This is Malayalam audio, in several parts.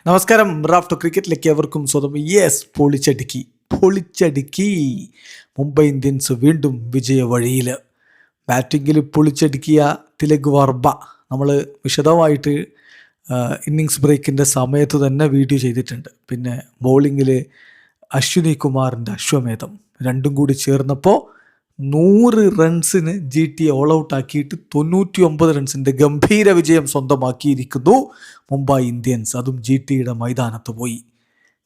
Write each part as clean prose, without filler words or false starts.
നമസ്കാരം. റാഫ്റ്റോ ക്രിക്കറ്റിലേക്ക് എവർക്കും സ്വന്തം. പൊളിച്ചടുക്കി മുംബൈ ഇന്ത്യൻസ് വീണ്ടും വിജയ വഴിയിൽ. ബാറ്റിങ്ങിൽ പൊളിച്ചടുക്കിയ തിലക് വർമ്മ നമ്മൾ വിശദമായിട്ട് ഇന്നിങ്സ് ബ്രേക്കിൻ്റെ സമയത്ത് തന്നെ വീഡിയോ ചെയ്തിട്ടുണ്ട്. പിന്നെ ബോളിങ്ങിൽ അശ്വിനി കുമാറിൻ്റെ അശ്വമേധം രണ്ടും കൂടി ചേർന്നപ്പോൾ 100 റൺസിന് GT ഓൾ ഔട്ട് ആക്കിയിട്ട് 99 റൺസിൻ്റെ ഗംഭീര വിജയം സ്വന്തമാക്കിയിരിക്കുന്നു മുംബൈ ഇന്ത്യൻസ്. അതും GTയുടെ മൈതാനത്ത് പോയി.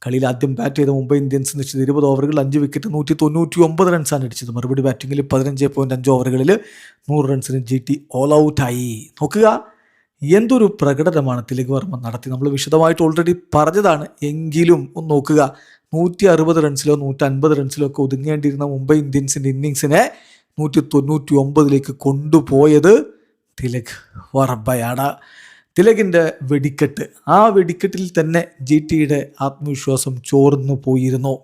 കളിയിൽ ആദ്യം ബാറ്റ് ചെയ്ത മുംബൈ ഇന്ത്യൻസ് എന്ന് വെച്ചത് 20 ഓവറുകൾ 5 വിക്കറ്റ് 199 റൺസാണ് അടിച്ചത്. മറുപടി ബാറ്റിങ്ങിൽ 15.5 ഓവറുകളിൽ 100 റൺസിന് GT ഓൾ ഔട്ടായി. നോക്കുക, എന്തൊരു പ്രകടനമാണ് തിലക് വർമ്മ നടത്തി. നമ്മൾ വിശദമായിട്ട് ഓൾറെഡി പറഞ്ഞതാണ്. എങ്കിലും ഒന്ന് നോക്കുക, 160 റൺസിലോ 150 റൺസിലോ ഒക്കെ ഒതുങ്ങേണ്ടിയിരുന്ന മുംബൈ ഇന്ത്യൻസിൻ്റെ ഇന്നിങ്സിനെ 199 കൊണ്ടുപോയത് തിലക് വർമ്മയാണ്. തിലകിൻ്റെ വെടിക്കെട്ട്, ആ വെടിക്കെട്ടിൽ തന്നെ GTയുടെ ആത്മവിശ്വാസം ചോർന്നു പോയിരുന്നു.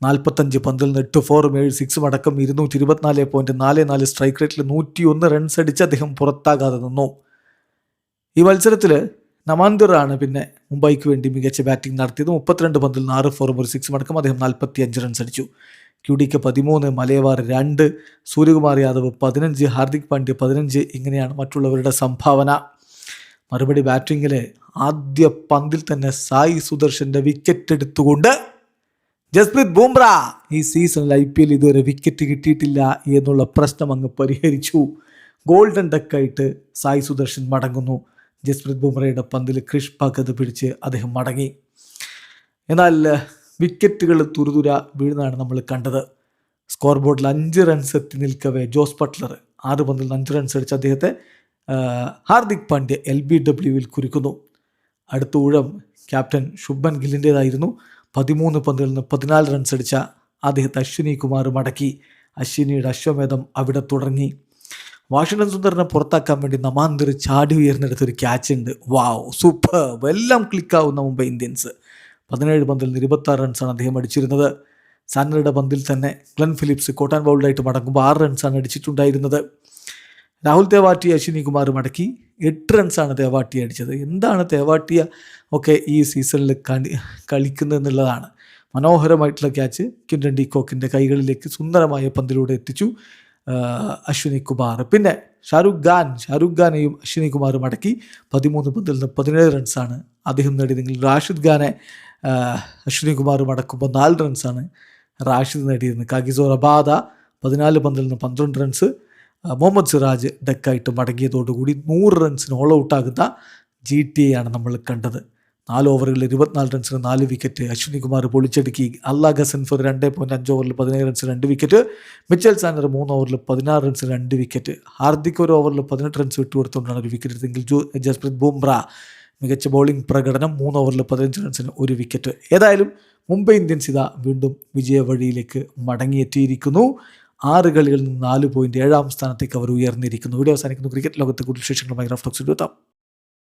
45 പന്തിൽ നിന്ന് 8 4 7 6 അടക്കം 224.44 സ്ട്രൈക്ക് റേറ്റിൽ 101 റൺസ് അടിച്ച് അദ്ദേഹം പുറത്താകാതെ നിന്നു. ഈ മത്സരത്തിൽ നമാന്തിറാണ് പിന്നെ മുംബൈക്ക് വേണ്ടി മികച്ച ബാറ്റിംഗ് നടത്തിയത്. 32 പന്തിൽ 6 4 1 6 അടക്കം അദ്ദേഹം 45 റൺസ് അടിച്ചു. QDK 13, മലയവാർ 2, സൂര്യകുമാർ യാദവ് 15, ഹാർദിക് പാണ്ഡ്യ 15. ഇങ്ങനെയാണ് മറ്റുള്ളവരുടെ സംഭാവന. മറുപടി ബാറ്റിങ്ങിൽ ആദ്യ പന്തിൽ തന്നെ സായി സുദർശൻ്റെ വിക്കറ്റ് എടുത്തുകൊണ്ട് ജസ്പ്രീത് ബുംറ ഈ സീസണിൽ IPL ഇതുവരെ വിക്കറ്റ് കിട്ടിയിട്ടില്ല എന്നുള്ള പ്രശ്നം അങ്ങ് പരിഹരിച്ചു. ഗോൾഡൻ ഡക്കായിട്ട് സായി സുദർശൻ മടങ്ങുന്നു. ജസ്പ്രീത് ബുംറയുടെ പന്തിൽ ക്രിഷ് ഭഗത് പിടിച്ച് അദ്ദേഹം മടങ്ങി. എന്നാൽ വിക്കറ്റുകൾ തുരുതുര വീഴുന്നതാണ് നമ്മൾ കണ്ടത്. സ്കോർ ബോർഡിൽ 5 റൺസ് എത്തി നിൽക്കവേ ജോസ് ബട്ട്ലർ 6 പന്തിൽ 5 റൺസ് അടിച്ച് അദ്ദേഹത്തെ ഹാർദിക് പാണ്ഡ്യ LBWയിൽ കുരുക്കുന്നു. അടുത്ത ഊഴം ക്യാപ്റ്റൻ ശുഭ്മൻ ഗില്ലിൻ്റേതായിരുന്നു. 13 പന്തിൽ നിന്ന് 14 റൺസ് അടിച്ച അദ്ദേഹത്തെ അശ്വിനി കുമാർ മടക്കി. അശ്വിനിയുടെ അശ്വമേധം അവിടെ തുടങ്ങി. വാഷിംഗ്ടൺ സുന്ദറിനെ പുറത്താക്കാൻ വേണ്ടി നമാന്തിർ ചാടി ഉയർന്നെടുത്തൊരു ക്യാച്ച് ഉണ്ട്. വാവ്, സൂപ്പർ, എല്ലാം ക്ലിക്കാവുന്ന മുംബൈ ഇന്ത്യൻസ്. 17 പന്തിൽ നിന്ന് 26 റൺസാണ് അദ്ദേഹം അടിച്ചിരുന്നത്. സാന്നറുടെ പന്തിൽ തന്നെ ഗ്ലെൻ ഫിലിപ്സ് കോട്ടാൻ ബൗൾഡായിട്ട് മടങ്ങുമ്പോൾ 6 റൺസാണ് അടിച്ചിട്ടുണ്ടായിരുന്നത്. രാഹുൽ തേവാട്ടിയ അശ്വിനി കുമാർ മടക്കി 8 റൺസാണ് തേവാട്ടിയ അടിച്ചത്. എന്താണ് തേവാട്ടിയ ഒക്കെ ഈ സീസണിൽ കളിക്കുന്നതെന്നുള്ളതാണ്. മനോഹരമായിട്ടുള്ള ക്യാച്ച് ക്വിൻ്റൺ ഡി കോക്കിൻ്റെ കൈകളിലേക്ക് സുന്ദരമായ പന്തിലൂടെ എത്തിച്ചു അശ്വിനി കുമാർ. പിന്നെ ഷാരൂഖ് ഖാനെയും അശ്വിനി കുമാർ മടക്കി 13 പന്തിൽ നിന്ന് 17 റൺസാണ് അദ്ദേഹം നേടിയതെങ്കിൽ റാഷിദ് ഖാനെ അശ്വിനി കുമാർ മടക്കുമ്പോൾ 4 റൺസാണ് റാഷിദ് നേടിയിരുന്നത്. കാഗിസോ റബാദ 14 പന്തിൽ നിന്ന് 12 റൺസ്. മുഹമ്മദ് സിറാജ് ഡക്കായിട്ട് മടങ്ങിയതോടുകൂടി 100 റൺസിന് ഓൾ ഔട്ടാകുന്ന GTയാണ് നമ്മൾ കണ്ടത്. 4 ഓവറുകളിൽ 24 റൺസിന് 4 വിക്കറ്റ്. അശ്വിനി കുമാർ പൊളിച്ചടുക്കി. അല്ലാ ഗസൻഫർ 2.5 ഓവറിൽ 17 റൺസിന് 2 വിക്കറ്റ്. മിച്ചൽ സാനർ 3 ഓവറിൽ 16 റൺസിന് 2 വിക്കറ്റ്. ഹാർദിക് 1 ഓവറിൽ 18 റൺസ് വിട്ടുകൊടുത്തുകൊണ്ടാണ് ഒരു വിക്കറ്റ് എടുത്തെങ്കിൽ ജസ്പ്രീത് ബുംറ മികച്ച ബൗളിംഗ് പ്രകടനം, 3 ഓവറിൽ 15 റൺസിന് 1 വിക്കറ്റ്. ഏതായാലും മുംബൈ ഇന്ത്യൻസ് ഇതാ വീണ്ടും വിജയ വഴിയിലേക്ക് മടങ്ങിയെത്തിയിരിക്കുന്നു. 6 കളികളിൽ നിന്ന് 4 പോയിന്റ് 7-ാം സ്ഥാനത്തേക്ക് അവർ ഉയർന്നിരിക്കുന്നു. വീഡിയോ അവസാനിക്കുന്നു. ക്രിക്കറ്റ് ലോകത്തെ കൂടുതൽ വിശേഷങ്ങളുമായി റാഫ്റ്റോ എത്താം.